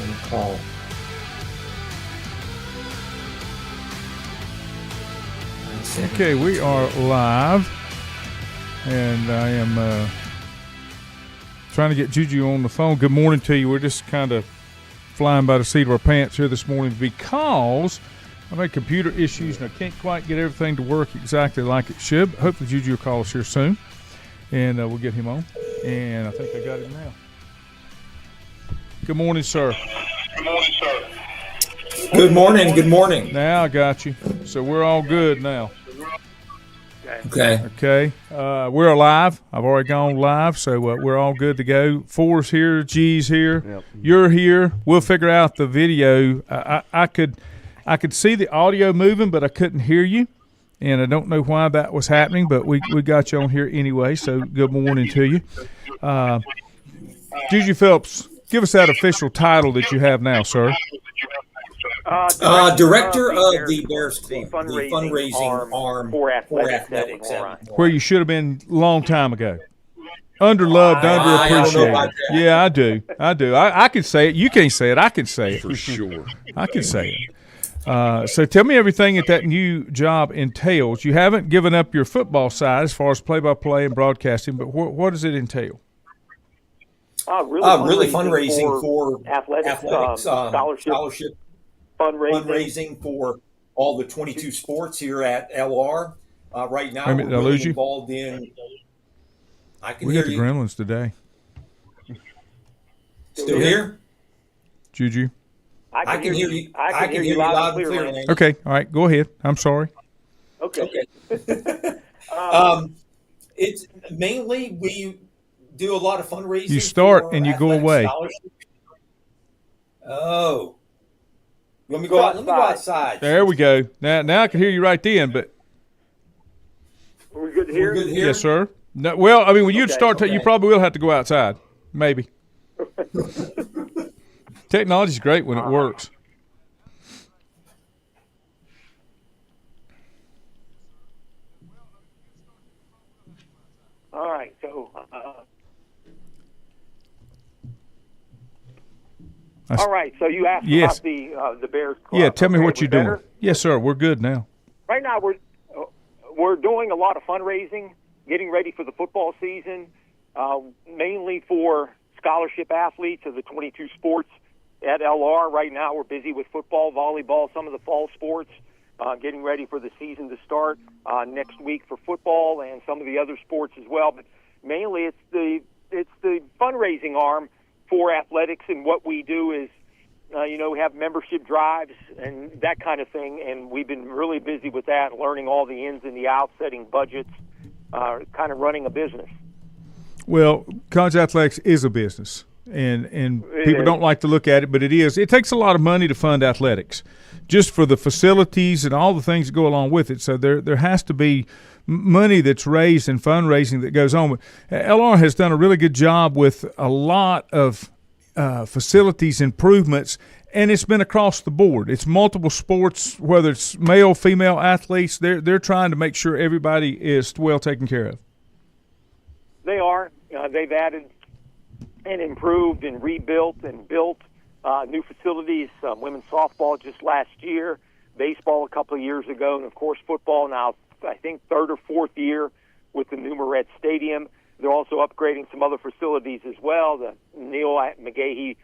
and Paul. Okay, we are live, and I am trying to get Juju on the phone. Good morning to you. We're just kind of flying by the seat of our pants here this morning because I've had computer issues and I can't quite get everything to work exactly like it should. Hopefully Juju will call us here soon, and we'll get him on. And I think I got him now. Good morning, sir. Good morning, sir. Good morning. Good morning. Now I got you. So we're all good now. Okay. We're alive. I've already gone live, so we're all good to go. Four's here. G's here. Yep. You're here. We'll figure out the video. I could see the audio moving, but I couldn't hear you, and I don't know why that was happening. But we got you on here anyway. So good morning to you, Juju Phillips. Give us that official title that you have now, sir. Director of the Bears Club, the fundraising arm for athletics. Where you should have been a long time ago. Underloved, underappreciated. Yeah, I do. I can say it. You can't say it. I can say it. For sure. I can say it. So tell me everything that new job entails. You haven't given up your football side as far as play-by-play and broadcasting, but what does it entail? Really fundraising for athletics, scholarship fundraising for all the 22 sports here at LR. Right now, we're really involved in. I can hear you. We you. got the gremlins today. Still here? Juju? I can hear you. I can hear you loud and clear. Man. Okay, all right, go ahead. I'm sorry. Okay. It's mainly we do a lot of fundraising. You start and you go away. Oh. Let me go outside. There we go. Now I can hear you right then, but are we good here? Yes, sir. No, well, I mean, when you'd start, you probably will have to go outside. Maybe. Technology's great when it works. All right, so all right, so you asked about the Bears Club. Yeah, tell me what you're doing. Yes, sir. We're good now. Right now, we're doing a lot of fundraising, getting ready for the football season, mainly for scholarship athletes of the 22 sports at LR. Right now, we're busy with football, volleyball, some of the fall sports, getting ready for the season to start next week for football and some of the other sports as well. But mainly, it's the fundraising arm for athletics, and what we do is, have membership drives and that kind of thing, and we've been really busy with that, learning all the ins and the outs, setting budgets, kind of running a business. Well, college athletics is a business, and people don't like to look at it, but it is. It takes a lot of money to fund athletics, just for the facilities and all the things that go along with it. So there has to be money that's raised and fundraising that goes on. LR has done a really good job with a lot of facilities improvements, and it's been across the board. It's multiple sports, whether it's male, female athletes. They're trying to make sure everybody is well taken care of. They are. They've added and improved and rebuilt and built new facilities. Women's softball just last year, baseball a couple of years ago, and of course football now. I think third or fourth year with the new Moret Stadium. They're also upgrading some other facilities as well. The Neil McGahee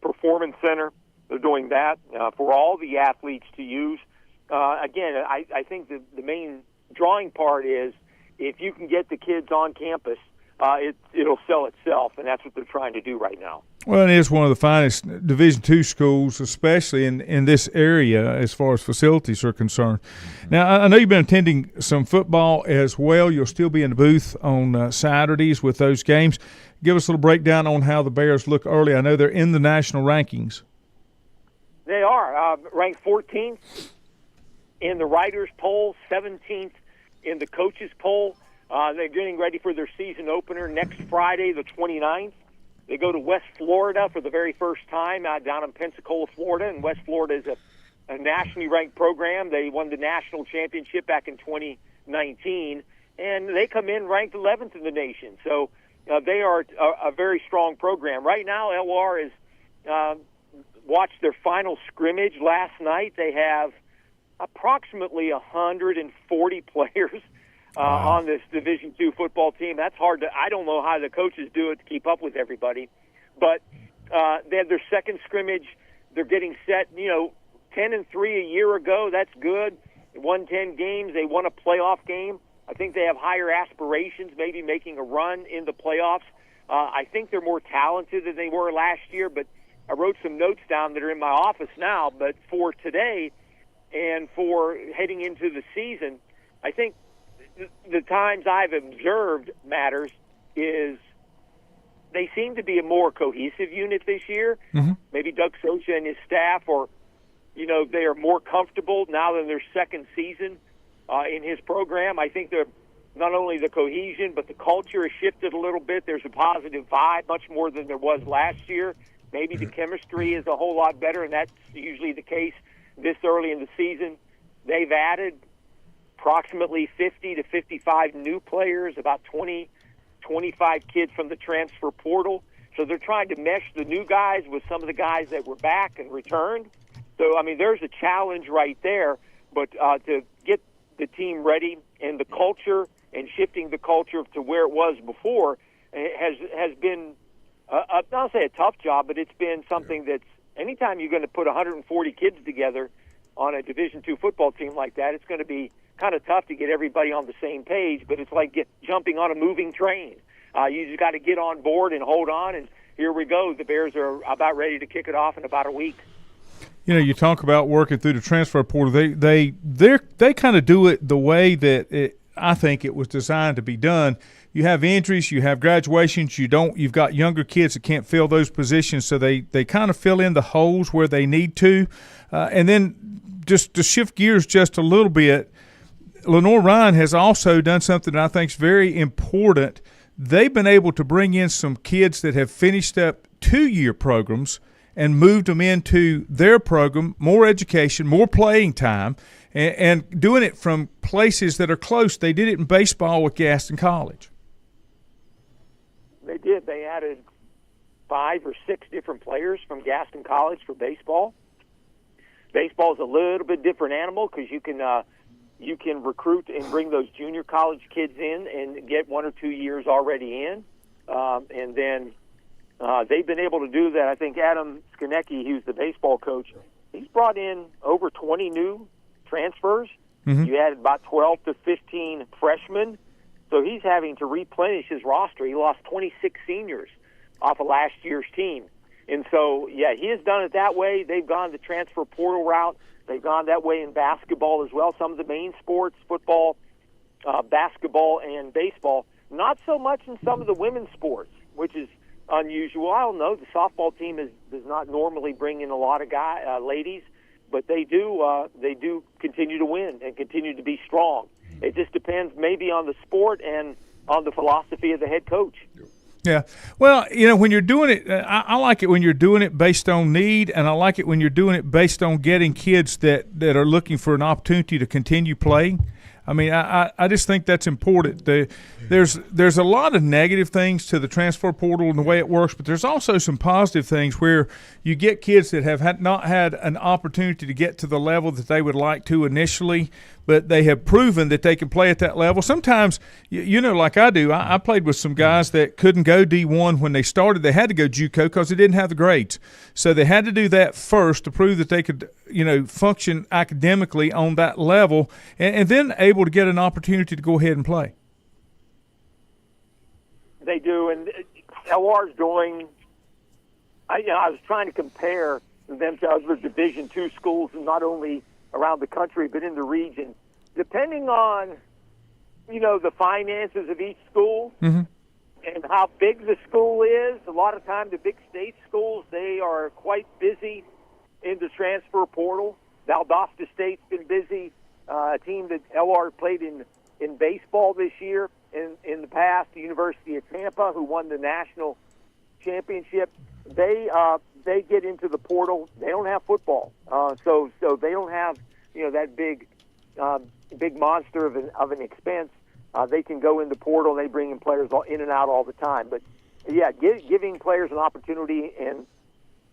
Performance Center. They're doing that for all the athletes to use. Again, I think the main drawing part is if you can get the kids on campus, it'll sell itself, and that's what they're trying to do right now. Well, it is one of the finest Division II schools, especially in this area as far as facilities are concerned. Now, I know you've been attending some football as well. You'll still be in the booth on Saturdays with those games. Give us a little breakdown on how the Bears look early. I know they're in the national rankings. They are ranked 14th in the writers' poll, 17th in the coaches' poll. They're getting ready for their season opener next Friday, the 29th. They go to West Florida for the very first time down in Pensacola, Florida. And West Florida is a nationally ranked program. They won the national championship back in 2019, and they come in ranked 11th in the nation. So they are a very strong program. Right now, LR is watched their final scrimmage last night. They have approximately 140 players on this Division II football team. That's hard to. I don't know how the coaches do it to keep up with everybody, but they had their second scrimmage. They're getting set. 10-3 a year ago. That's good. They won 10 games. They won a playoff game. I think they have higher aspirations, maybe making a run in the playoffs. I think they're more talented than they were last year, but I wrote some notes down that are in my office now. But for today and for heading into the season, I think the times I've observed matters is they seem to be a more cohesive unit this year. Mm-hmm. Maybe Doug Socha and his staff they are more comfortable now than their second season in his program. I think they're not only the cohesion, but the culture has shifted a little bit. There's a positive vibe, much more than there was last year. Maybe the chemistry is a whole lot better, and that's usually the case this early in the season. They've added approximately 50 to 55 new players, about 25 kids from the transfer portal. So they're trying to mesh the new guys with some of the guys that were back and returned. So, there's a challenge right there. But to get the team ready and the culture and shifting the culture to where it was before has been, not say a tough job, but it's been something that's anytime you're going to put 140 kids together on a Division II football team like that, it's going to be kind of tough to get everybody on the same page. But it's like jumping on a moving train. You just got to get on board and hold on, and here we go. The Bears are about ready to kick it off in about a week. You talk about working through the transfer portal. They kind of do it the way that I think it was designed to be done. You have injuries, you have graduations, you've got younger kids that can't fill those positions, so they kind of fill in the holes where they need to. And then just to shift gears just a little bit, Lenore Ryan has also done something that I think is very important. They've been able to bring in some kids that have finished up 2-year programs and moved them into their program, more education, more playing time, and doing it from places that are close. They did it in baseball with Gaston College. They did. They added 5 or 6 different players from Gaston College for baseball. Baseball is a little bit different animal because you can recruit and bring those junior college kids in and get 1 or 2 years already in, and then they've been able to do that. I think Adam Skonecki, who's the baseball coach, he's brought in over 20 new transfers. Mm-hmm. You had about 12 to 15 freshmen. So he's having to replenish his roster. He lost 26 seniors off of last year's team. And so, yeah, he has done it that way. They've gone the transfer portal route. They've gone that way in basketball as well. Some of the main sports, football, basketball, and baseball. Not so much in some of the women's sports, which is unusual. I don't know. The softball team does not normally bring in a lot of ladies, but they do continue to win and continue to be strong. It just depends maybe on the sport and on the philosophy of the head coach. Yeah. Well, when you're doing it, I like it when you're doing it based on need, and I like it when you're doing it based on getting kids that are looking for an opportunity to continue playing. I just think that's important. There's a lot of negative things to the transfer portal and the way it works, but there's also some positive things where you get kids that have not had an opportunity to get to the level that they would like to initially, but they have proven that they can play at that level. Sometimes, like I do, I played with some guys that couldn't go D1 when they started. They had to go JUCO because they didn't have the grades. So they had to do that first to prove that they could, function academically on that level, and then able to get an opportunity to go ahead and play. They do, and LR's doing. I was trying to compare them to other Division II schools, and not only around the country but in the region. Depending on, the finances of each school mm-hmm. and how big the school is. A lot of times, the big state schools, they are quite busy in the transfer portal. Valdosta State's been busy. A team that LR played in baseball this year. In the past, the University of Tampa, who won the national championship, they get into the portal. They don't have football, so they don't have that big monster of an expense. They can go in the portal. And they bring in players in and out all the time. But yeah, giving players an opportunity and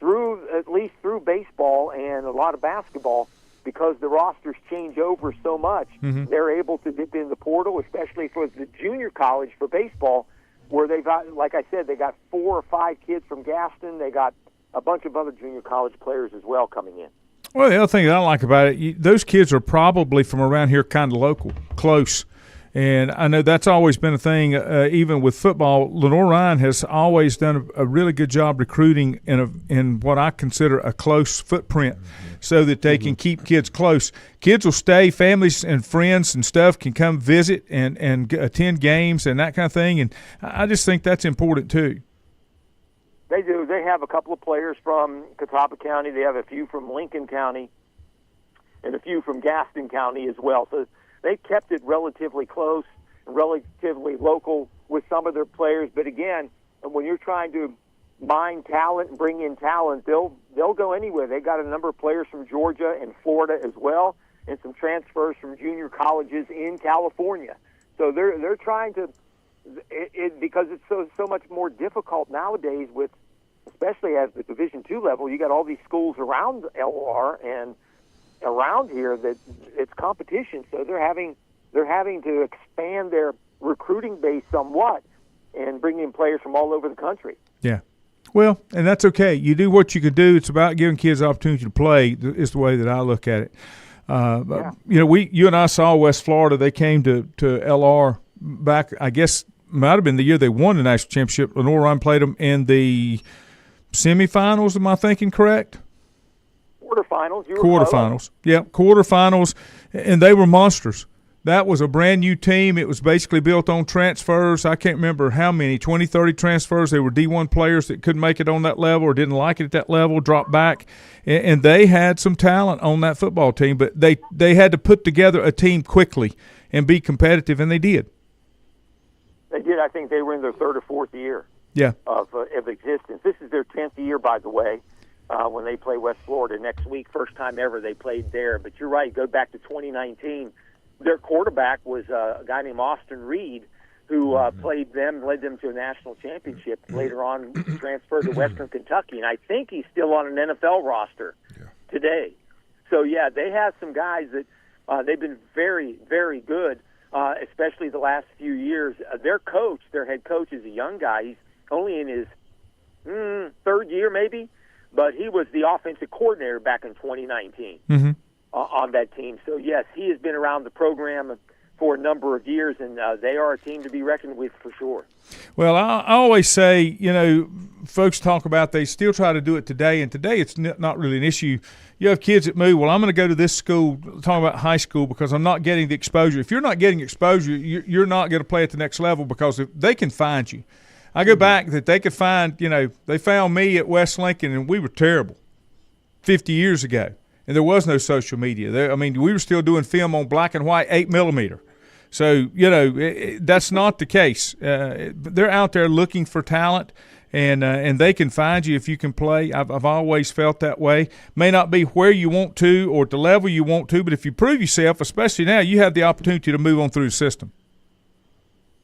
at least through baseball and a lot of basketball, because the rosters change over so much, they're able to dip in the portal, especially for the junior college for baseball, where they've got, like I said, they got 4 or 5 kids from Gaston. They got a bunch of other junior college players as well coming in. Well, the other thing that I like about it, those kids are probably from around here, kind of local, close. And I know that's always been a thing, even with football. Lenore Ryan has always done a really good job recruiting in what I consider a close footprint, so that they can keep kids close. Kids will stay, families and friends and stuff can come visit and attend games and that kind of thing. And I just think that's important too. They do. They have a couple of players from Catawba County. They have a few from Lincoln County and a few from Gaston County as well. So they kept it relatively close, relatively local with some of their players. But again, when you're trying to mine talent and bring in talent, they'll go anywhere. They got a number of players from Georgia and Florida as well, and some transfers from junior colleges in California. So they're trying to, because it's so much more difficult nowadays with, especially at the Division II level. You got all these schools around LR and around here that it's competition, so they're having to expand their recruiting base somewhat and bring in players from all over the country. Yeah. Well, and that's okay. You do what you can do. It's about giving kids the opportunity to play is the way that I look at it. You know, you and I saw West Florida. They came to LR back, I guess, might have been the year they won the national championship. Lenore Ryan played them in the semifinals, am I thinking correct? Quarterfinals. Quarterfinals. Yeah, quarterfinals, and they were monsters. That was a brand new team. It was basically built on transfers. I can't remember how many, 20, 30 transfers. They were D1 players that couldn't make it on that level or didn't like it at that level, dropped back. And they had some talent on that football team, but they had to put together a team quickly and be competitive, and they did. They did. I think they were in their 3rd or 4th year of existence. This is their 10th year, by the way, when they play West Florida next week. First time ever they played there. But you're right. Go back to 2019. Their quarterback was a guy named Austin Reed, who led them to a national championship. Later on, transferred to Western Kentucky, and I think he's still on an NFL roster today. So yeah, they have some guys that they've been very, very good, especially the last few years. Their head coach, is a young guy. He's only in his 3rd year, maybe, but he was the offensive coordinator back in 2019. On that team. So, yes, he has been around the program for a number of years, and they are a team to be reckoned with for sure. Well, I always say, you know, folks talk about they still try to do it today, and today it's not really an issue. You have kids that move, well, I'm going to go to this school, talking about high school, because I'm not getting the exposure. If you're not getting exposure, you're not going to play at the next level, because if they can find you. I go back that they could find, you know, they found me at West Lincoln, and we were terrible 50 years ago. And there was no social media. We were still doing film on black and white 8mm. So, you know, that's not the case. They're out there looking for talent, and they can find you if you can play. I've always felt that way. May not be where you want to or at the level you want to, but if you prove yourself, especially now, you have the opportunity to move on through the system.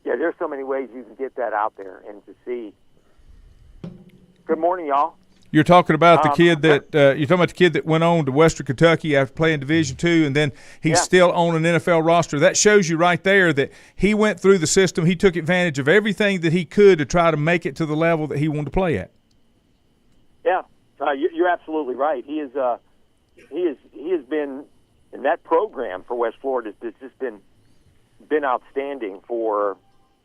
Yeah, there's so many ways you can get that out there and to see. Good morning, y'all. You're talking about the kid that went on to Western Kentucky after playing Division II, and then he's still on an NFL roster. That shows you right there that he went through the system. He took advantage of everything that he could to try to make it to the level that he wanted to play at. Yeah, you're absolutely right. He has been in that program for West Florida. It's just been outstanding for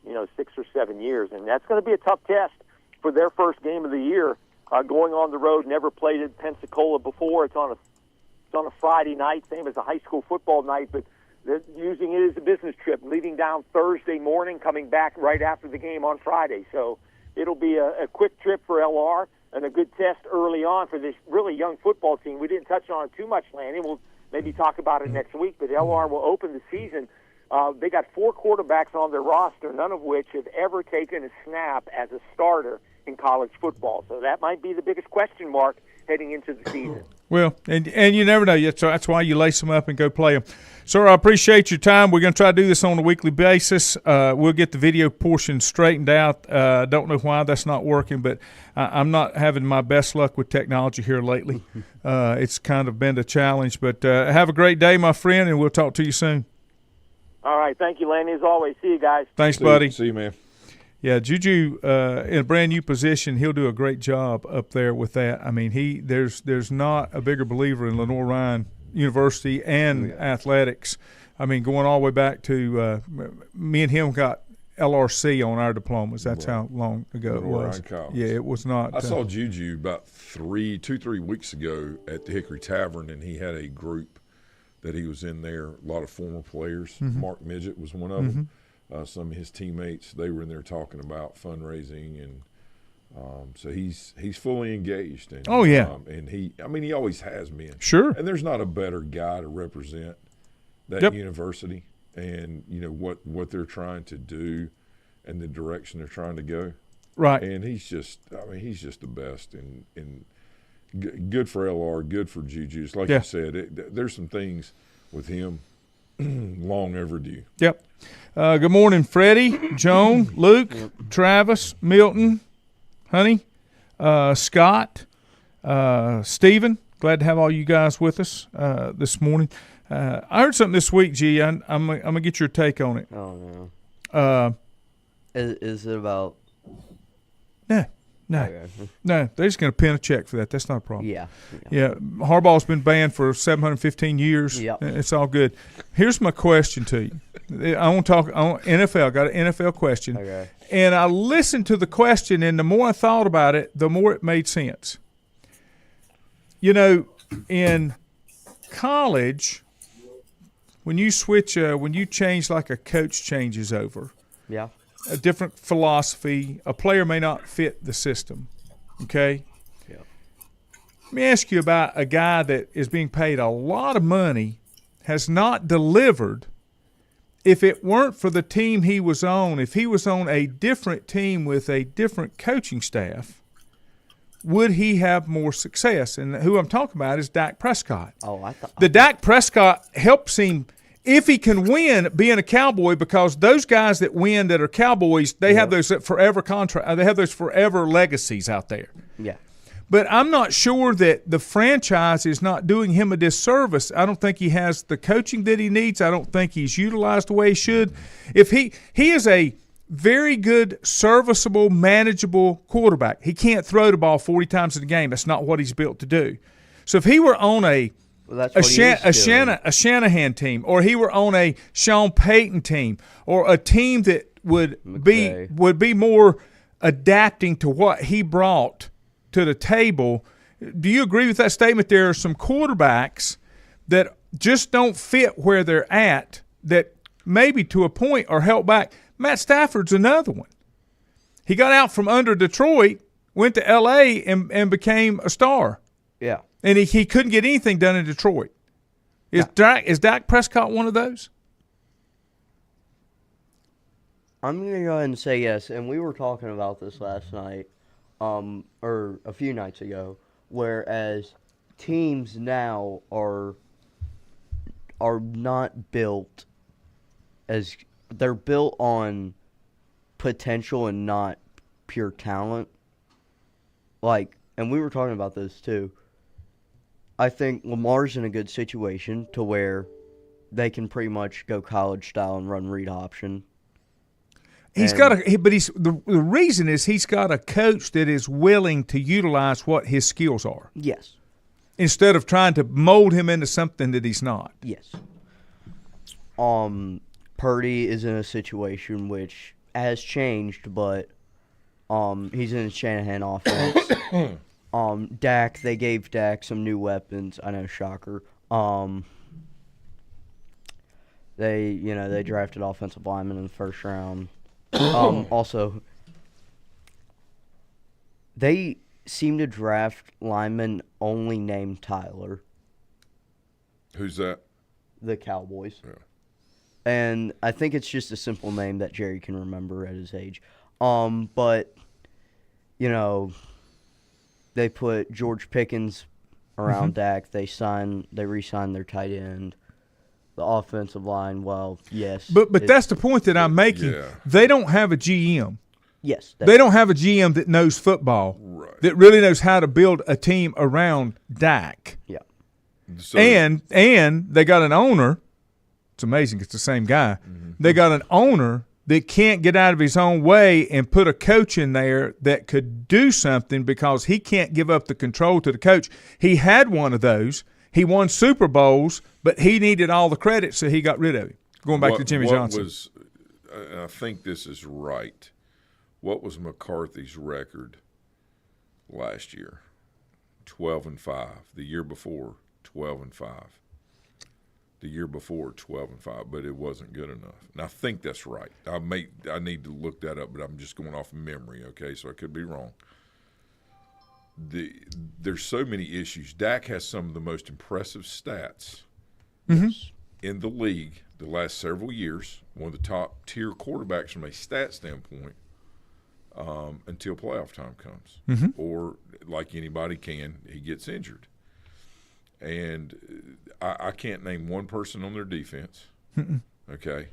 6 or 7 years, and that's going to be a tough test for their first game of the year. Going on the road, never played at Pensacola before. It's on a Friday night, same as a high school football night, but they're using it as a business trip, leaving down Thursday morning, coming back right after the game on Friday. So it'll be a quick trip for LR and a good test early on for this really young football team. We didn't touch on it too much, Lanny. We'll maybe talk about it next week, but LR will open the season. They got 4 quarterbacks on their roster, none of which have ever taken a snap as a starter in college football. So that might be the biggest question mark heading into the season. Well, and you never know. So that's why you lace them up and go play them. Sir, I appreciate your time. We're going to try to do this on a weekly basis. We'll get the video portion straightened out. Don't know why that's not working, but I'm not having my best luck with technology here lately. It's kind of been a challenge. But have a great day, my friend, and we'll talk to you soon. All right. Thank you, Lanny, as always. See you guys. Thanks, buddy. See you, man. Yeah, Juju in a brand new position, he'll do a great job up there with that. I mean, there's not a bigger believer in Lenore Ryan University and athletics. I mean, going all the way back to me and him got LRC on our diplomas. That's how long ago it was. Yeah, it was not. I saw Juju about 2-3 weeks ago at the Hickory Tavern, and he had a group that he was in there. A lot of former players. Mark Midget was one of them. Some of his teammates, they were in there talking about fundraising, and so he's fully engaged. And, and he always has been. Sure. And there's not a better guy to represent that university and what they're trying to do and the direction they're trying to go. Right. And he's just the best, and good for LR, good for Juju. Like you said, there's some things with him long overdue. Yep. Good morning, Freddie, Joan, Luke, Travis, Milton, Honey, Scott, Stephen. Glad to have all you guys with us this morning. I heard something this week, G. I'm going to get your take on it. Oh, no. Is it about – No. Okay. No, they're just going to pin a check for that. That's not a problem. Yeah. Harbaugh's been banned for 715 years. Yep. It's all good. Here's my question to you. I want to talk on NFL. I got an NFL question. Okay. And I listened to the question, and the more I thought about it, the more it made sense. In college, when you change like a coach changes over. Yeah. A different philosophy, a player may not fit the system, okay? Yeah. Let me ask you about a guy that is being paid a lot of money, has not delivered. If it weren't for the team he was on, if he was on a different team with a different coaching staff, would he have more success? And who I'm talking about is Dak Prescott. The Dak Prescott helps him – if he can win being a Cowboy, because those guys that win that are Cowboys, they have those forever contract. They have those forever legacies out there. Yeah. But I'm not sure that the franchise is not doing him a disservice. I don't think he has the coaching that he needs. I don't think he's utilized the way he should. If he is a very good, serviceable, manageable quarterback. He can't throw the ball 40 times in a game. That's not what he's built to do. So if he were on a Shanahan team, or he were on a Sean Payton team, or a team that would be more adapting to what he brought to the table. Do you agree with that statement? There are some quarterbacks that just don't fit where they're at, that maybe to a point are held back. Matt Stafford's another one. He got out from under Detroit, went to L.A., and became a star. Yeah. And he couldn't get anything done in Detroit. Is Dak Prescott one of those? I'm going to go ahead and say yes. And we were talking about this last night, or a few nights ago, whereas teams now are not built as – they're built on potential and not pure talent. And we were talking about this too. I think Lamar's in a good situation to where they can pretty much go college style and run read option. The reason is he's got a coach that is willing to utilize what his skills are. Yes. Instead of trying to mold him into something that he's not. Yes. Purdy is in a situation which has changed, but he's in a Shanahan offense. Dak, they gave Dak some new weapons. I know, shocker. They drafted offensive linemen in the first round. Also, they seem to draft linemen only named Tyler. Who's that? The Cowboys. Yeah. And I think it's just a simple name that Jerry can remember at his age. But they put George Pickens around Dak. They re-signed their tight end. The offensive line, well, yes. But that's the point that I'm making. Yeah. They don't have a GM. Yes. They don't have a GM that knows football, that really knows how to build a team around Dak. Yeah. So, and they got an owner. It's amazing. It's the same guy. Mm-hmm. They got an owner that can't get out of his own way and put a coach in there that could do something because he can't give up the control to the coach. He had one of those. He won Super Bowls, but he needed all the credit, so he got rid of it. Going back to Jimmy Johnson. I think this is right. What was McCarthy's record last year? 12-5. The year before, 12-5. The year before, 12-5, but it wasn't good enough. And I think that's right. I need to look that up, but I'm just going off memory, okay? So I could be wrong. There's so many issues. Dak has some of the most impressive stats in the league the last several years. One of the top tier quarterbacks from a stat standpoint until playoff time comes, or like anybody can, he gets injured. And I can't name one person on their defense. Okay.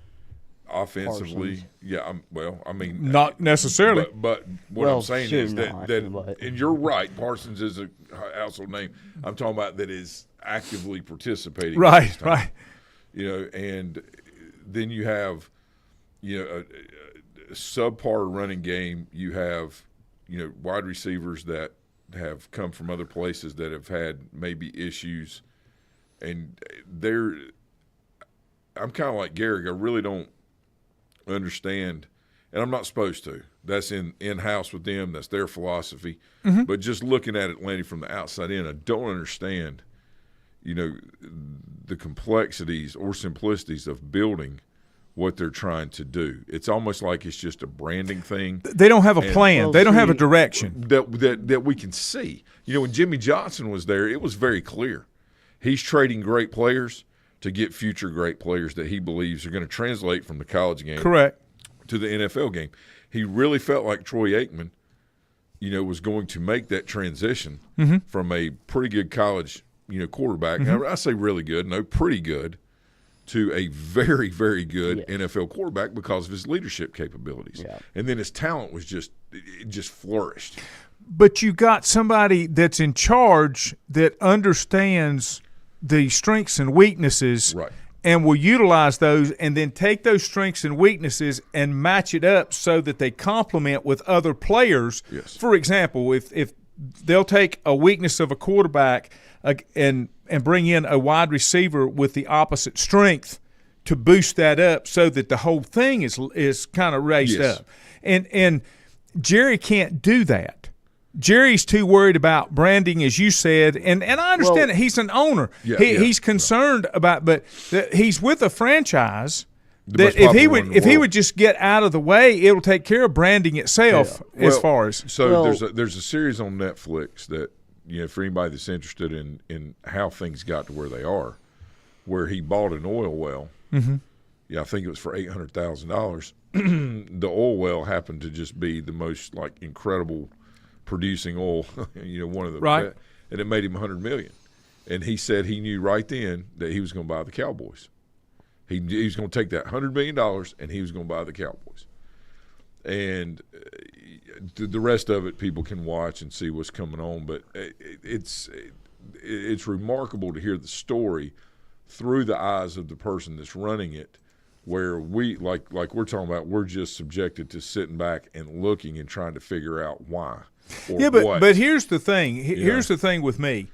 Offensively, Parsons. Not necessarily. But what I'm saying is that and you're right, Parsons is a household name. I'm talking about that is actively participating. Right. And then you have, a subpar running game. You have, wide receivers that have come from other places that have had maybe issues, and I'm kind of like Garrick. I really don't understand, and I'm not supposed to. That's in-house with them. That's their philosophy. But just looking at Atlanta from the outside in, I don't understand, the complexities or simplicities of building what they're trying to do. It's almost like it's just a branding thing. They don't have a plan. They don't have a direction that we can see. When Jimmy Johnson was there, it was very clear. He's trading great players to get future great players that he believes are going to translate from the college game to the NFL game. He really felt like Troy Aikman, was going to make that transition from a pretty good college, quarterback. Now, I say really good, no, pretty good, to a very, very good NFL quarterback because of his leadership capabilities. Yeah. And then his talent was just flourished. But you got somebody that's in charge that understands the strengths and weaknesses and will utilize those and then take those strengths and weaknesses and match it up so that they complement with other players. Yes. For example, if they'll take a weakness of a quarterback and bring in a wide receiver with the opposite strength to boost that up so that the whole thing is kind of raised up. And Jerry can't do that. Jerry's too worried about branding, as you said, and I understand that he's an owner. He's concerned about, but he's with a franchise that if he would just get out of the way, it'll take care of branding itself. There's a series on Netflix that for anybody that's interested in how things got to where they are, where he bought an oil well. I think it was for $800,000. The oil well happened to just be the most incredible producing oil, one of the and it made him $100 million. And he said he knew right then that he was going to buy the Cowboys. He was going to take that $100 million and he was going to buy the Cowboys. And the rest of it, people can watch and see what's coming on. But it's remarkable to hear the story through the eyes of the person that's running it, where we like we're talking about, we're just subjected to sitting back and looking and trying to figure out why. But here's the thing. Here's the thing with me.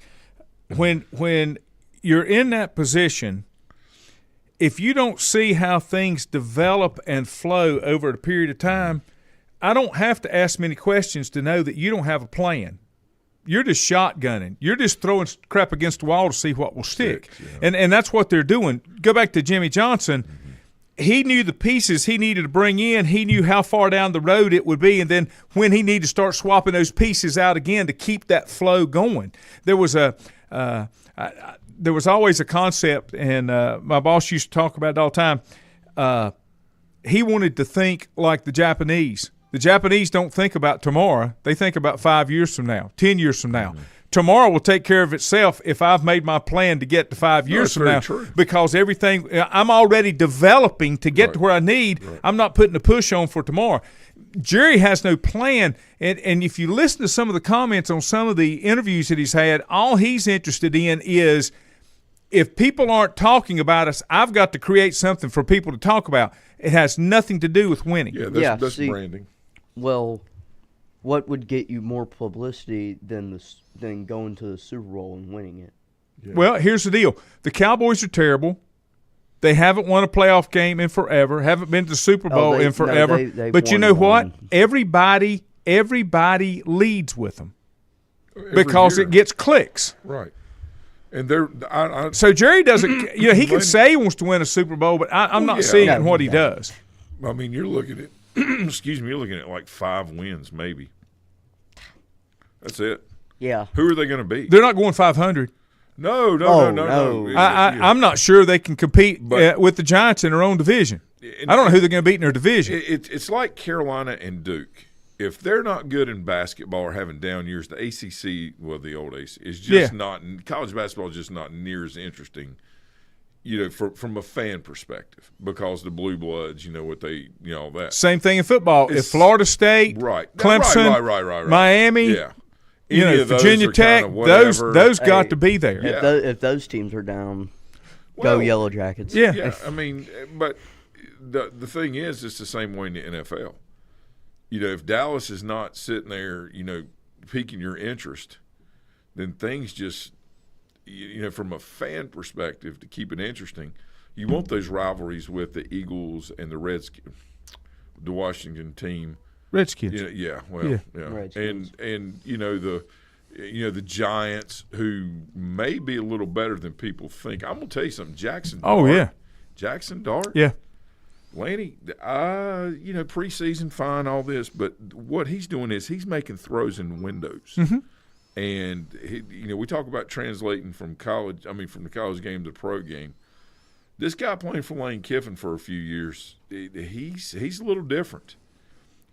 When you're in that position, if you don't see how things develop and flow over a period of time, I don't have to ask many questions to know that you don't have a plan. You're just shotgunning. You're just throwing crap against the wall to see what will stick. And that's what they're doing. Go back to Jimmy Johnson. He knew the pieces he needed to bring in. He knew how far down the road it would be, and then when he needed to start swapping those pieces out again to keep that flow going. There was always a concept, and my boss used to talk about it all the time. He wanted to think like the Japanese. The Japanese don't think about tomorrow. They think about 5 years from now, 10 years from now. Tomorrow will take care of itself if I've made my plan to get to 5 years from now. True. Because everything I'm already developing to get to where I need. Right. I'm not putting a push on for tomorrow. Jerry has no plan, and if you listen to some of the comments on some of the interviews that he's had, all he's interested in is if people aren't talking about us, I've got to create something for people to talk about. It has nothing to do with winning. Yeah, that's branding. Well, what would get you more publicity than going to the Super Bowl and winning it? Yeah. Well, here's the deal. The Cowboys are terrible. They haven't won a playoff game in forever, haven't been to the Super Bowl in forever. No, but you know what? Everybody leads with them because it gets clicks. Right. And they're so Jerry doesn't – he can say he wants to win a Super Bowl, but I'm not seeing it in what he does. I mean, you're looking at – excuse me, you're looking at like 5 wins maybe. That's it. Yeah. Who are they going to beat? They're not going 500. No. I'm not sure they can compete with the Giants in their own division. I don't know who they're going to beat in their division. It's like Carolina and Duke. If they're not good in basketball or having down years, the ACC, well, the old ACC, is just not – college basketball is just not near as interesting, from a fan perspective because the Blue Bloods, what they – all that. Same thing in football. If Florida State, Clemson, right. Miami – Virginia Tech, those got to be there. If those teams are down, go Yellow Jackets. Yeah. I mean, but the thing is, it's the same way in the NFL. If Dallas is not sitting there, piquing your interest, then things just, from a fan perspective, to keep it interesting, you want those rivalries with the Eagles and the Redskins, the Washington team. Redskins. Redskins. And the Giants, who may be a little better than people think. I'm gonna tell you something, Jackson Dart. Yeah. Lanny, preseason fine, all this, but what he's doing is he's making throws in windows. Mm-hmm. And we talk about translating from the college game to the pro game. This guy playing for Lane Kiffin for a few years, he's a little different.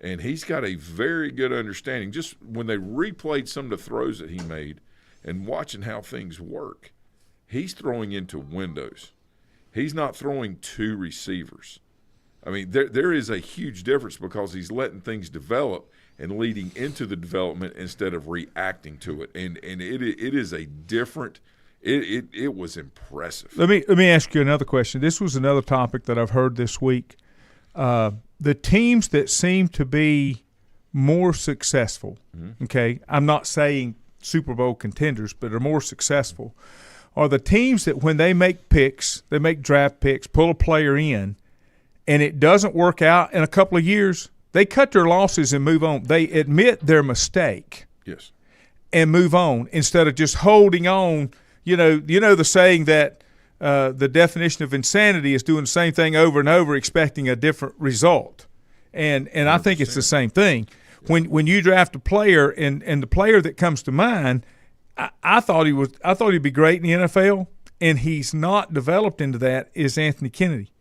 And he's got a very good understanding. Just when they replayed some of the throws that he made and watching how things work, he's throwing into windows. He's not throwing to receivers. I mean, there is a huge difference because he's letting things develop and leading into the development instead of reacting to it. And it is a different – it was impressive. Let me ask you another question. This was another topic that I've heard this week. The teams that seem to be more successful, okay, I'm not saying Super Bowl contenders, but are more successful, are the teams that when they make picks, they make draft picks, pull a player in, and it doesn't work out in a couple of years, they cut their losses and move on. They admit their mistake. Yes. And move on instead of just holding on. You know the saying that the definition of insanity is doing the same thing over and over, expecting a different result. And I think it's the same thing. When you draft a player, and the player that comes to mind, I thought he'd be great in the NFL, and he's not developed into that. Is Anthony Kennedy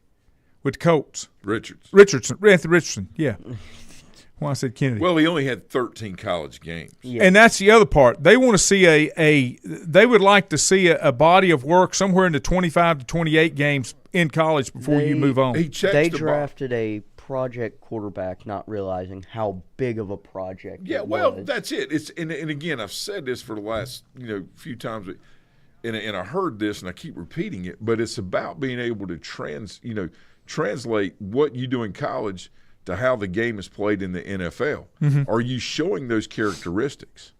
with the Colts? Anthony Richardson. Yeah. Well, I said Kennedy. Well, he only had 13 college games. Yeah. And that's the other part. They want to see they would like to see a body of work somewhere in the 25 to 28 games in college before you move on. They drafted a project quarterback, not realizing how big of a project it was. That's it. It's and again, I've said this for the last few times, and I heard this and I keep repeating it, but it's about being able to translate what you do in college to how the game is played in the NFL. Mm-hmm. Are you showing those characteristics?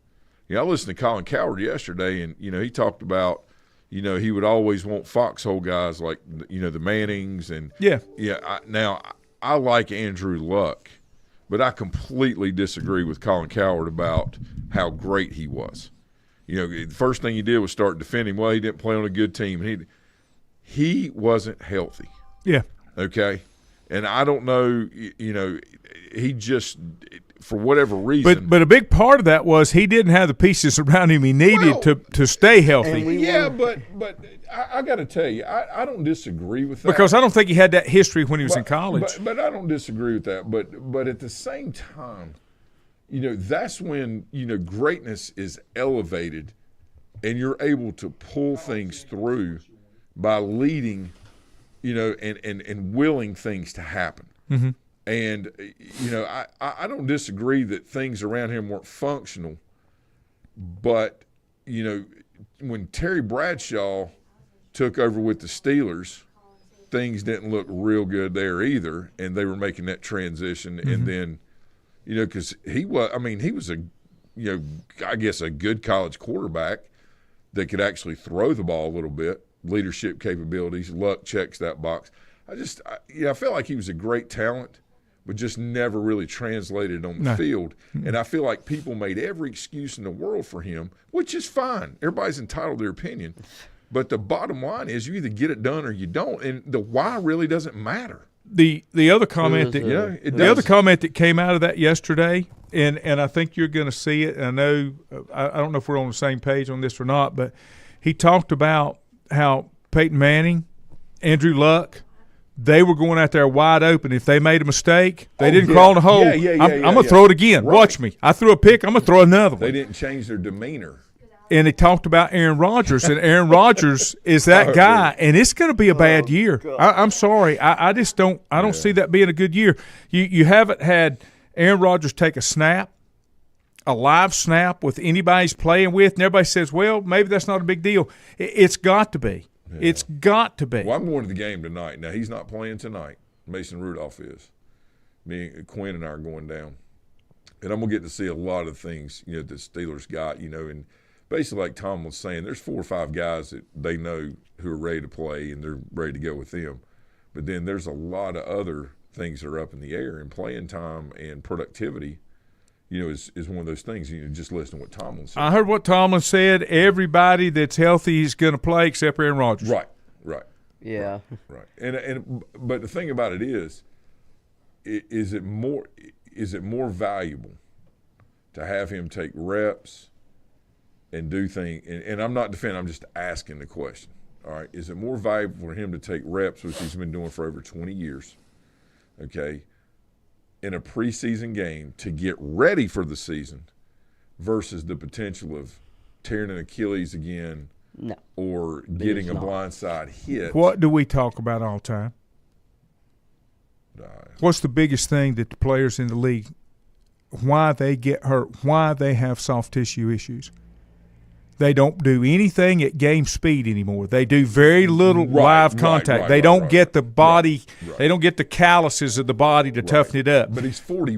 I listened to Colin Cowherd yesterday, and he talked about he would always want foxhole guys like the Mannings and I like Andrew Luck, but I completely disagree with Colin Cowherd about how great he was. The first thing he did was start defending. Well, he didn't play on a good team, and he wasn't healthy. Yeah. Okay. And I don't know, he just for whatever reason. But a big part of that was he didn't have the pieces around him he needed to stay healthy. But I got to tell you, I don't disagree with that. Because I don't think he had that history when he was in college. But I don't disagree with that. But at the same time, that's when, greatness is elevated and you're able to pull things through by leading, and willing things to happen. Mm-hmm. And, I don't disagree that things around him weren't functional. But, when Terry Bradshaw took over with the Steelers, things didn't look real good there either. And they were making that transition. Mm-hmm. And then, because he was I guess a good college quarterback that could actually throw the ball a little bit, leadership capabilities, luck checks that box. I felt like he was a great talent, but just never really translated on the field. And I feel like people made every excuse in the world for him, which is fine. Everybody's entitled to their opinion. But the bottom line is you either get it done or you don't, and the why really doesn't matter. The other comment that came out of that yesterday, and I think you're going to see it. And I know I don't know if we're on the same page on this or not, but he talked about how Peyton Manning, Andrew Luck, they were going out there wide open. If they made a mistake, they didn't crawl in the hole. I'm going to throw it again. Right. Watch me. I threw a pick. I'm going to throw another one. They didn't change their demeanor. And he talked about Aaron Rodgers, and Aaron Rodgers is that guy, and it's going to be a bad year. I'm sorry. I just don't – I don't see that being a good year. You haven't had Aaron Rodgers take a snap, a live snap with anybody he's playing with, and everybody says, well, maybe that's not a big deal. It's got to be. Yeah. It's got to be. Well, I'm going to the game tonight. Now, he's not playing tonight. Mason Rudolph is. Quinn and I are going down. And I'm going to get to see a lot of things, the Steelers got, and basically like Tom was saying, there's 4 or 5 guys that they know who are ready to play and they're ready to go with them. But then there's a lot of other things that are up in the air, and playing time and productivity is one of those things. Just listen to what Tomlin said. I heard what Tomlin said. Everybody that's healthy is going to play except Aaron Rodgers. Right. Yeah. Right. But the thing about it is it more valuable to have him take reps and do things? And I'm not defending. I'm just asking the question. All right. Is it more valuable for him to take reps, which he's been doing for over 20 years, okay, in a preseason game to get ready for the season versus the potential of tearing an Achilles again or getting a blindside hit? What do we talk about all the time? What's the biggest thing that the players in the league, why they get hurt, why they have soft tissue issues? They don't do anything at game speed anymore. They do very little live contact. They don't get the body. They don't get the calluses of the body to toughen it up. But he's 40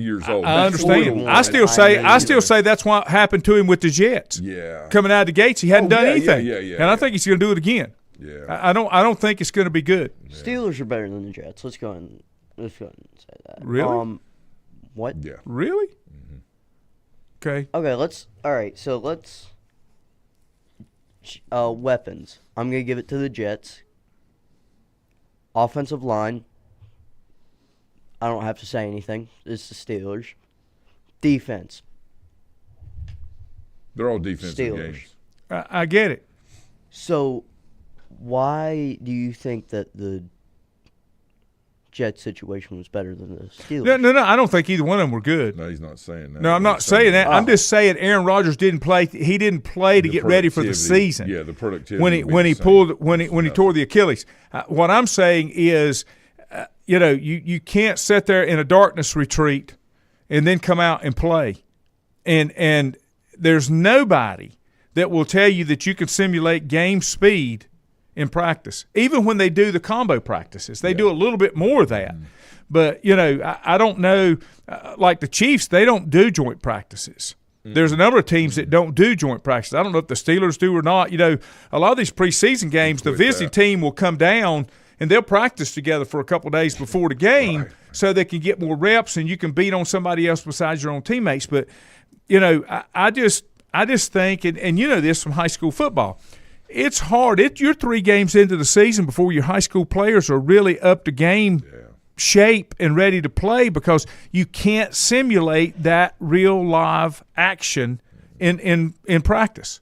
years old. I understand. I still say that's what happened to him with the Jets. Yeah. Coming out of the gates, he hadn't done anything. Yeah. And I think he's going to do it again. Yeah. I don't think it's going to be good. Steelers are better than the Jets. Let's go and say that. Really? What? Yeah. Really? Mm-hmm. Okay. Okay, let's weapons. I'm going to give it to the Jets. Offensive line. I don't have to say anything. It's the Steelers. Defense. They're all defensive Steelers. games. I get it. So, why do you think that the Jets situation was better than the Steelers? No. I don't think either one of them were good. No, he's not saying that. No, I'm not saying that. I'm just saying Aaron Rodgers didn't play. He didn't play to get ready for the season. Yeah, the productivity. When he tore the Achilles. What I'm saying is, you can't sit there in a darkness retreat and then come out and play, and there's nobody that will tell you that you can simulate game speed in practice. Even when they do the combo practices, they do a little bit more of that. But, I don't know, like the Chiefs, they don't do joint practices. There's a number of teams that don't do joint practices. I don't know if the Steelers do or not. A lot of these preseason games, the visiting team will come down and they'll practice together for a couple of days before the game so they can get more reps and you can beat on somebody else besides your own teammates. But, I just think, and you know this from high school football, it's hard. You're 3 games into the season before your high school players are really up to game shape and ready to play because you can't simulate that real live action in practice.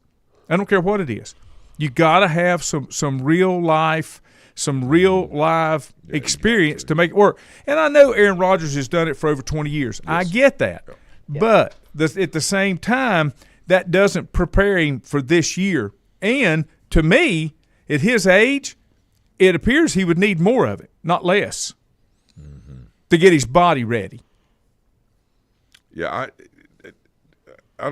I don't care what it is. You got to have some real life, some real live experience to make it work. And I know Aaron Rodgers has done it for over 20 years. Yes. I get that. Yeah. But at the same time, that doesn't prepare him for this year. And to me, at his age, it appears he would need more of it, not less, to get his body ready. Yeah, I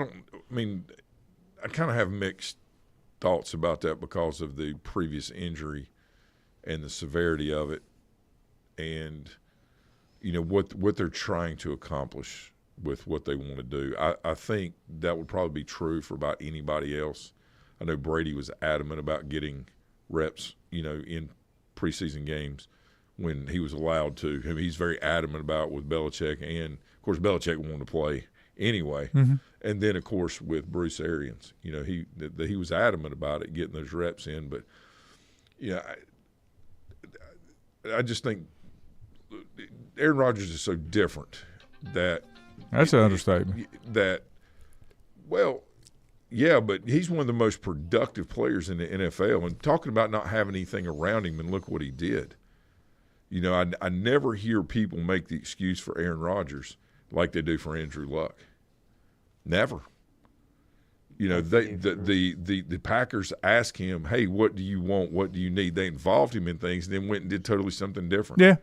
kind of have mixed thoughts about that because of the previous injury and the severity of it, and what they're trying to accomplish with what they want to do. I think that would probably be true for about anybody else. I know Brady was adamant about getting reps, in preseason games when he was allowed to. I mean, he's very adamant about with Belichick, and of course Belichick wanted to play anyway. Mm-hmm. And then of course with Bruce Arians, he was adamant about it, getting those reps in. But I just think Aaron Rodgers is so different that that's an understatement. Yeah, but he's one of the most productive players in the NFL. And talking about not having anything around him, and look what he did. I never hear people make the excuse for Aaron Rodgers like they do for Andrew Luck. Never. The Packers asked him, hey, what do you want? What do you need? They involved him in things and then went and did totally something different. Yeah.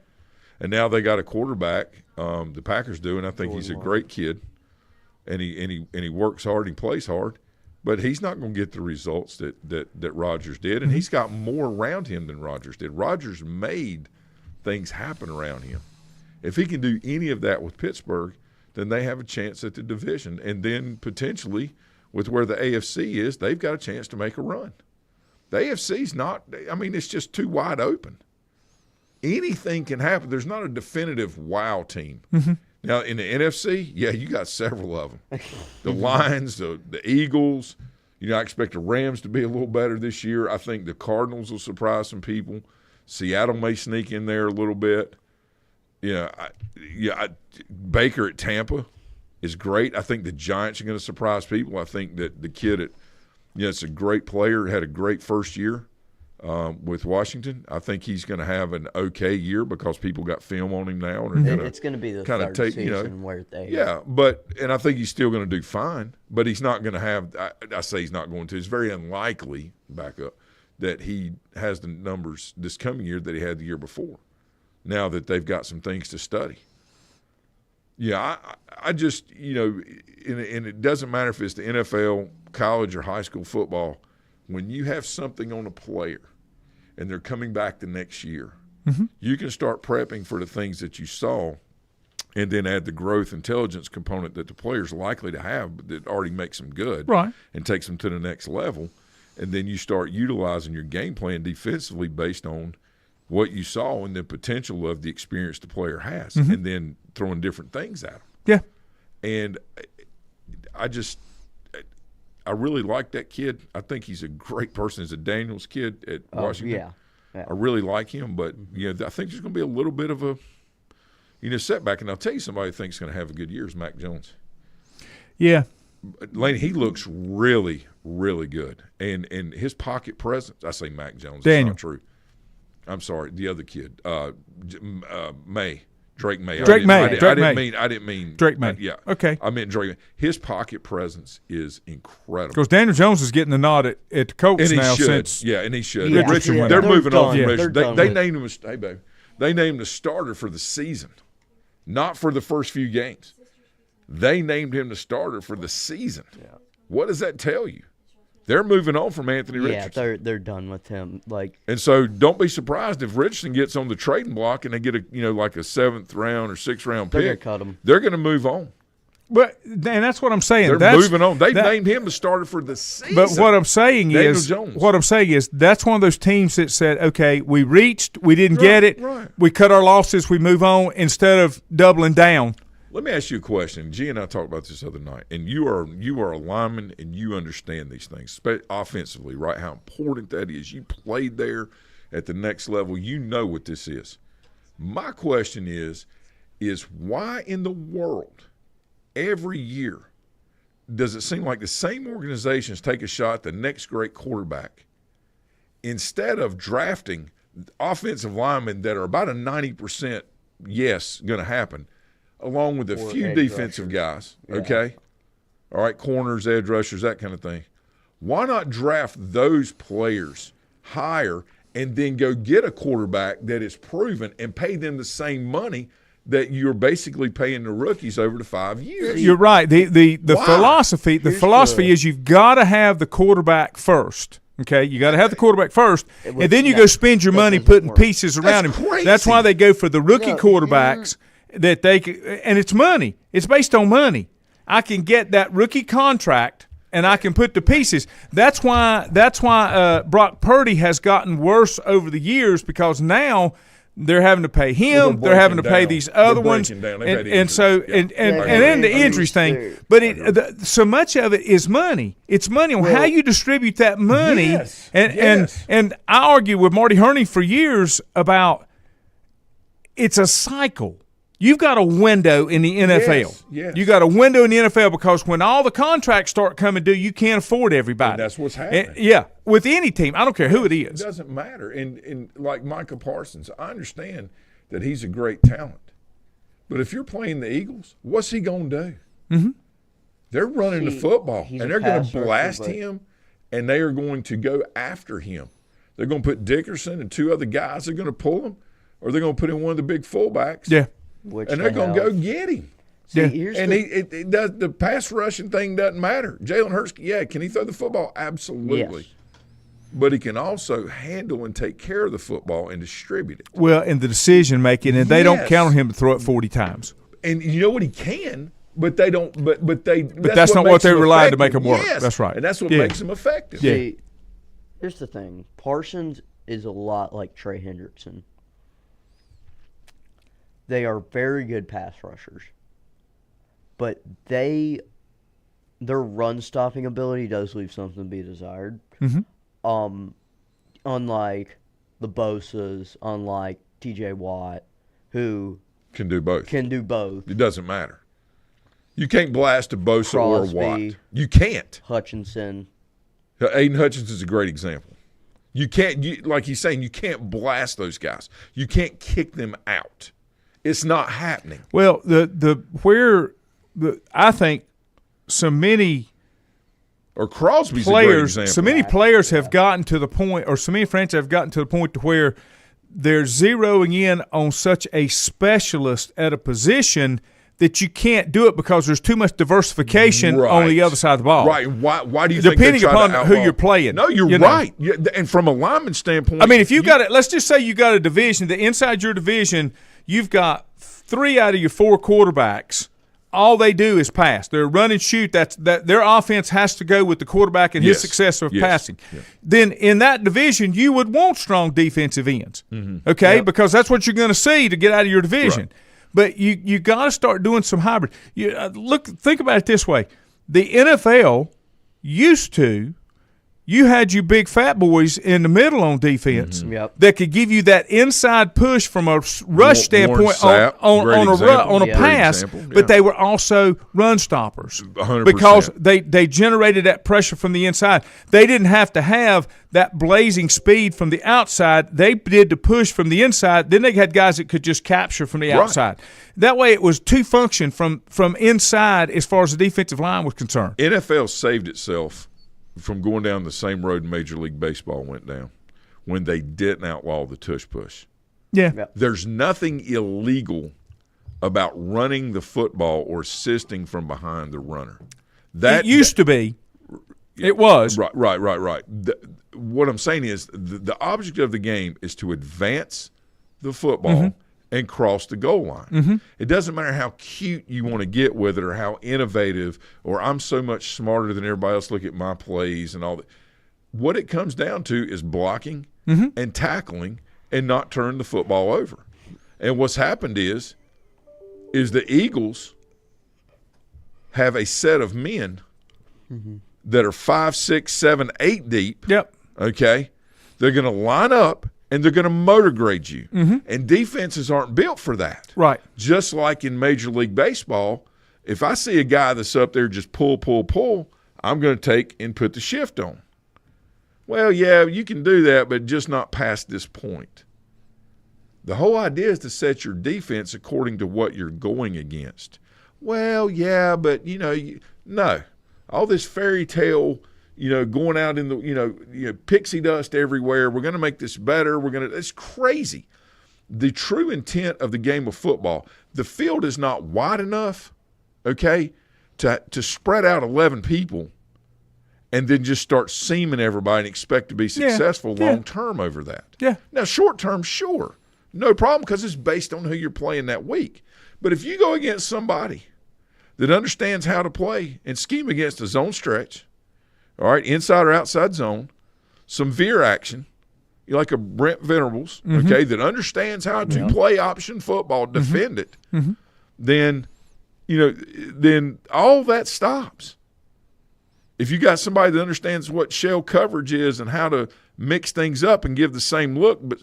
And now they got a quarterback, the Packers do, and I think he's a great kid. And he works hard and he plays hard. But he's not going to get the results that Rodgers did, and he's got more around him than Rodgers did. Rodgers made things happen around him. If he can do any of that with Pittsburgh, then they have a chance at the division. And then potentially with where the AFC is, they've got a chance to make a run. The AFC's not – it's just too wide open. Anything can happen. There's not a definitive wow team. Mm-hmm. Now, in the NFC, you got several of them. The Lions, the Eagles. I expect the Rams to be a little better this year. I think the Cardinals will surprise some people. Seattle may sneak in there a little bit. Baker at Tampa is great. I think the Giants are going to surprise people. I think that the kid it's a great player, had a great first year with Washington. I think he's going to have an okay year because people got film on him now. And it's going to be the third season where they and I think he's still going to do fine, but he's not going to have – I say he's not going to. It's very unlikely, back up, that he has the numbers this coming year that he had the year before, now that they've got some things to study. I just, and it doesn't matter if it's the NFL, college, or high school football, when you have something on a player and they're coming back the next year, you can start prepping for the things that you saw and then add the growth intelligence component that the player's likely to have that already makes them good, right, and takes them to the next level. And then you start utilizing your game plan defensively based on what you saw and the potential of the experience the player has, and then throwing different things at them. Yeah. And I really like that kid. I think he's a great person. He's a Daniels kid at Washington. Yeah. I really like him, but I think there's going to be a little bit of a setback. And I'll tell you, somebody who thinks going to have a good year is Mac Jones. Yeah. Lane, he looks really, really good. And his pocket presence, I say Mac Jones. Daniel. That's not true. I'm sorry, the other kid, Drake May. Drake May. I didn't mean Drake May. Yeah. Okay. I meant Drake May. His pocket presence is incredible. Because Daniel Jones is getting the nod at the Colts now since. Yeah, and he should. Yeah. Richard went They're out. moving on from Richard. Richard. They named him. Hey, baby. They named the starter for the season, not for the first few games. They named him the starter for the season. Yeah. What does that tell you? They're moving on from Anthony Richardson. Yeah, they're done with him. And so don't be surprised if Richardson gets on the trading block and they get a 7th round or 6th round pick. They're going to cut him. They're going to move on. But and that's what I'm saying. They're moving on. They've named him the starter for the season. But what I'm saying is that's one of those teams that said, okay, we reached, we didn't get it, we cut our losses, we move on instead of doubling down. Let me ask you a question. G and I talked about this the other night, and you are a lineman and you understand these things, offensively, right? How important that is. You played there at the next level. You know what this is. My question is why in the world every year does it seem like the same organizations take a shot at the next great quarterback instead of drafting offensive linemen that are about a 90% yes going to happen, along with a few defensive guys, okay? All right, corners, edge rushers, that kind of thing. Why not draft those players higher and then go get a quarterback that is proven and pay them the same money that you're basically paying the rookies over the 5 years? You're right. The philosophy is you've got to have the quarterback first. Okay, you got to have the quarterback first, and then you go spend your money putting pieces around him. Crazy. That's why they go for the rookie quarterbacks that they can, and it's money. It's based on money. I can get that rookie contract, and I can put the pieces. That's why Brock Purdy has gotten worse over the years, because now they're having to pay him. They're having to pay these other ones, and then the injuries thing. But so much of it is money. It's money on how you distribute that money. And I argue with Marty Herney for years about it's a cycle. You've got a window in the NFL. Yes. You got a window in the NFL because when all the contracts start coming due, you can't afford everybody. And that's what's happening. With any team. I don't care who it is. It doesn't matter. And like Micah Parsons, I understand that he's a great talent. But if you're playing the Eagles, what's he going to do? Mm-hmm. They're running the football, and they're going to blast him, and they are going to go after him. They're going to put Dickerson and two other guys. They're going to pull him, or they're going to put in one of the big fullbacks. Yeah. And they're going to go get him. The pass rushing thing doesn't matter. Jalen Hurts, can he throw the football? Absolutely. Yes. But he can also handle and take care of the football and distribute it. Well, in the decision making, and they don't count on him to throw it 40 times. And you know what, he can, but they don't. But that's not what they rely on to make him work. Yes. That's right. And that's what makes him effective. Yeah. See, here's the thing: Parsons is a lot like Trey Hendrickson. They are very good pass rushers, but their run-stopping ability does leave something to be desired. Mm-hmm. Unlike the Bosas, unlike T.J. Watt, who can do both. It doesn't matter. You can't blast a Bosa Crosby, or a Watt. You can't. Hutchinson. Aiden Hutchinson is a great example. You can't, like he's saying, you can't blast those guys. You can't kick them out. It's not happening. Well, I think so many Crosby's players, a great example. so many players have gotten to the point, or so many franchises have gotten to the point to where they're zeroing in on such a specialist at a position that you can't do it because there's too much diversification on the other side of the ball. Right. Why do you think depending upon who you're playing? No, you're right. And from a lineman standpoint, I mean, if you got it, let's just say you got a division that inside your division you've got 3 out of your 4 quarterbacks. All they do is pass. They're run and shoot. That their offense has to go with the quarterback and his success of passing. Yeah. Then in that division, you would want strong defensive ends, okay? Because that's what you're going to see to get out of your division. Right. But you got to start doing some hybrid. Think about it this way: the NFL used to. You had your big fat boys in the middle on defense that could give you that inside push from a rush standpoint on a pass, but they were also run stoppers 100%. Because they generated that pressure from the inside. They didn't have to have that blazing speed from the outside. They did the push from the inside. Then they had guys that could just capture from the outside. That way it was two function from inside as far as the defensive line was concerned. NFL saved itself from going down the same road Major League Baseball went down when they didn't outlaw the tush push. Yeah. There's nothing illegal about running the football or assisting from behind the runner. It used to be. It was. Right. What I'm saying is the object of the game is to advance the football and cross the goal line. It doesn't matter how cute you want to get with it or how innovative or I'm so much smarter than everybody else, look at my plays and all that. What it comes down to is blocking and tackling and not turn the football over. And what's happened is the Eagles have a set of men that are 5, 6, 7, 8 deep. Yep. Okay? They're going to line up and they're going to motor grade you. And defenses aren't built for that. Right. Just like in Major League Baseball, if I see a guy that's up there just pull, I'm going to take and put the shift on. Well, yeah, you can do that, but just not past this point. The whole idea is to set your defense according to what you're going against. Well, yeah, but, no. All this fairy tale, going out in the, pixie dust everywhere. We're going to make this better. It's crazy. The true intent of the game of football, the field is not wide enough, okay, to spread out 11 people and then just start seaming everybody and expect to be successful long-term over that. Yeah. Now, short-term, sure. No problem, because it's based on who you're playing that week. But if you go against somebody that understands how to play and scheme against a zone stretch, all right, inside or outside zone, some veer action, like a Brent Venables, okay, that understands how to play option football, defend it, then all that stops. If you got somebody that understands what shell coverage is and how to mix things up and give the same look, but,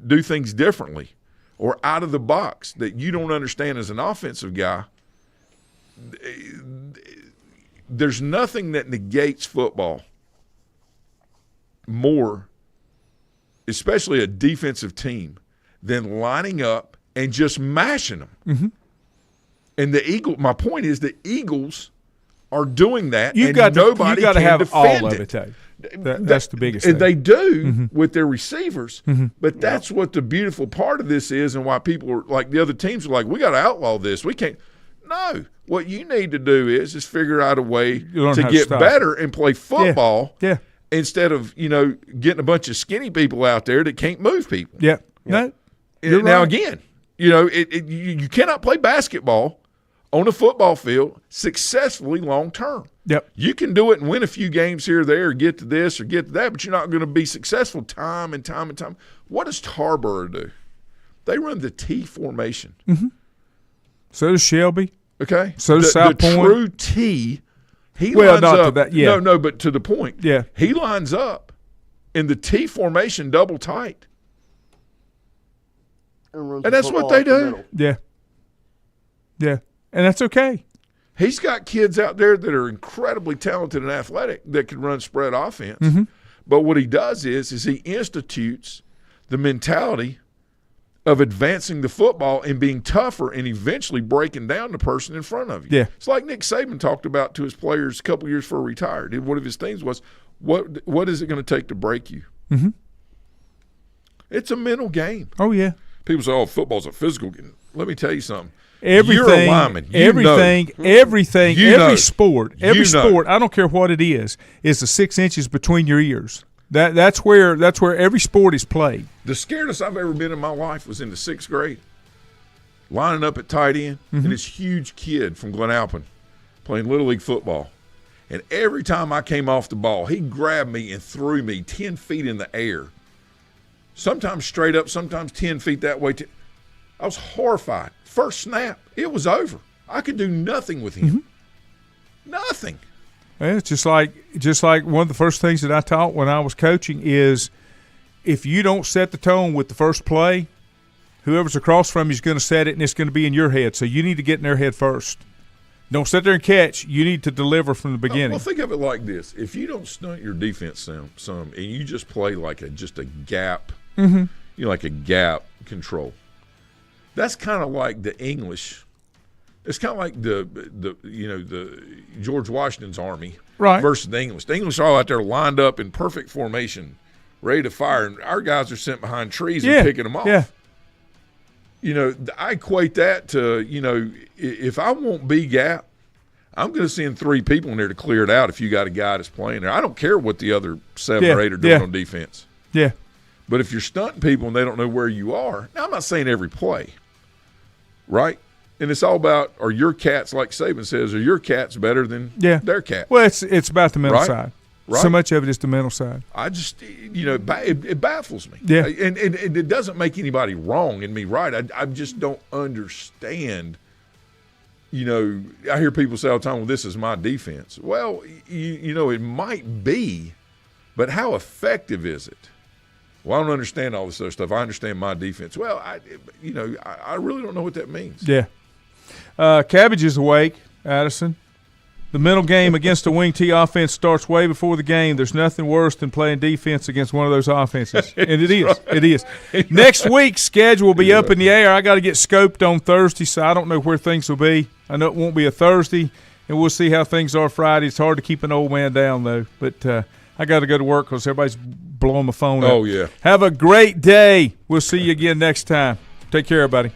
do things differently or out of the box that you don't understand as an offensive guy, there's nothing that negates football more, especially a defensive team, than lining up and just mashing them. And my point is the Eagles are doing that, nobody can defend it. You got to have all of it. That's the biggest thing. They do with their receivers, but that's what the beautiful part of this is, and why people are like, the other teams are like, we got to outlaw this. We can't. No, what you need to do is figure out a way to get better and play football instead of, getting a bunch of skinny people out there that can't move people. Yeah. No, now, again, you cannot play basketball on a football field successfully long term. Yep. You can do it and win a few games here or there, or get to this or get to that, but you're not going to be successful time and time and time. What does Tarboro do? They run the T formation. So does Shelby. Okay. So does South Point. The true T, he lines not up. To that, yeah. No, but to the point. Yeah. He lines up in the T formation double tight. And that's what they do. Yeah. Yeah. And that's okay. He's got kids out there that are incredibly talented and athletic that can run spread offense. But what he does is he institutes the mentality of advancing the football and being tougher and eventually breaking down the person in front of you. Yeah. It's like Nick Saban talked about to his players a couple years before he retired. One of his things was, what is it going to take to break you? It's a mental game. Oh, yeah. People say, football's a physical game. Let me tell you something. Everything, you're a lineman. Every sport, I don't care what it is the 6 inches between your ears. That's where every sport is played. The scariest I've ever been in my life was in the 6th grade, lining up at tight end, and this huge kid from Glen Alpin playing Little League football. And every time I came off the ball, he grabbed me and threw me 10 feet in the air, sometimes straight up, sometimes 10 feet that way. I was horrified. First snap, it was over. I could do nothing with him. Nothing. It's just like one of the first things that I taught when I was coaching is, if you don't set the tone with the first play, whoever's across from you is going to set it, and it's going to be in your head. So you need to get in their head first. Don't sit there and catch. You need to deliver from the beginning. Well, think of it like this: if you don't stunt your defense some, and you just play like just a gap, like a gap control. That's kind of like the English. It's kind of like the George Washington's army versus the English. The English are all out there lined up in perfect formation, ready to fire, and our guys are sent behind trees and picking them off. Yeah. I equate that to, if I want B gap, I'm going to send 3 people in there to clear it out if you got a guy that's playing there. I don't care what the other 7 or 8 are doing on defense. Yeah. But if you're stunting people and they don't know where you are, now I'm not saying every play, right? And it's all about, are your cats, like Saban says, are your cats better than their cat? Well, it's about the mental side. Right? So much of it is the mental side. I just, it baffles me. Yeah. And it doesn't make anybody wrong and me right. I just don't understand. I hear people say all the time, well, this is my defense. Well, it might be, but how effective is it? Well, I don't understand all this other stuff. I understand my defense. Well, I really don't know what that means. Yeah. Cabbage is awake, Addison. The mental game against the wing T offense starts way before the game. There's nothing worse than playing defense against one of those offenses. And it is. Right. It is. Next week's schedule will be up in the air. I got to get scoped on Thursday, so I don't know where things will be. I know it won't be a Thursday, and we'll see how things are Friday. It's hard to keep an old man down, though. But I got to go to work because everybody's blowing my phone up. Oh, yeah. Have a great day. We'll see you again next time. Take care, everybody.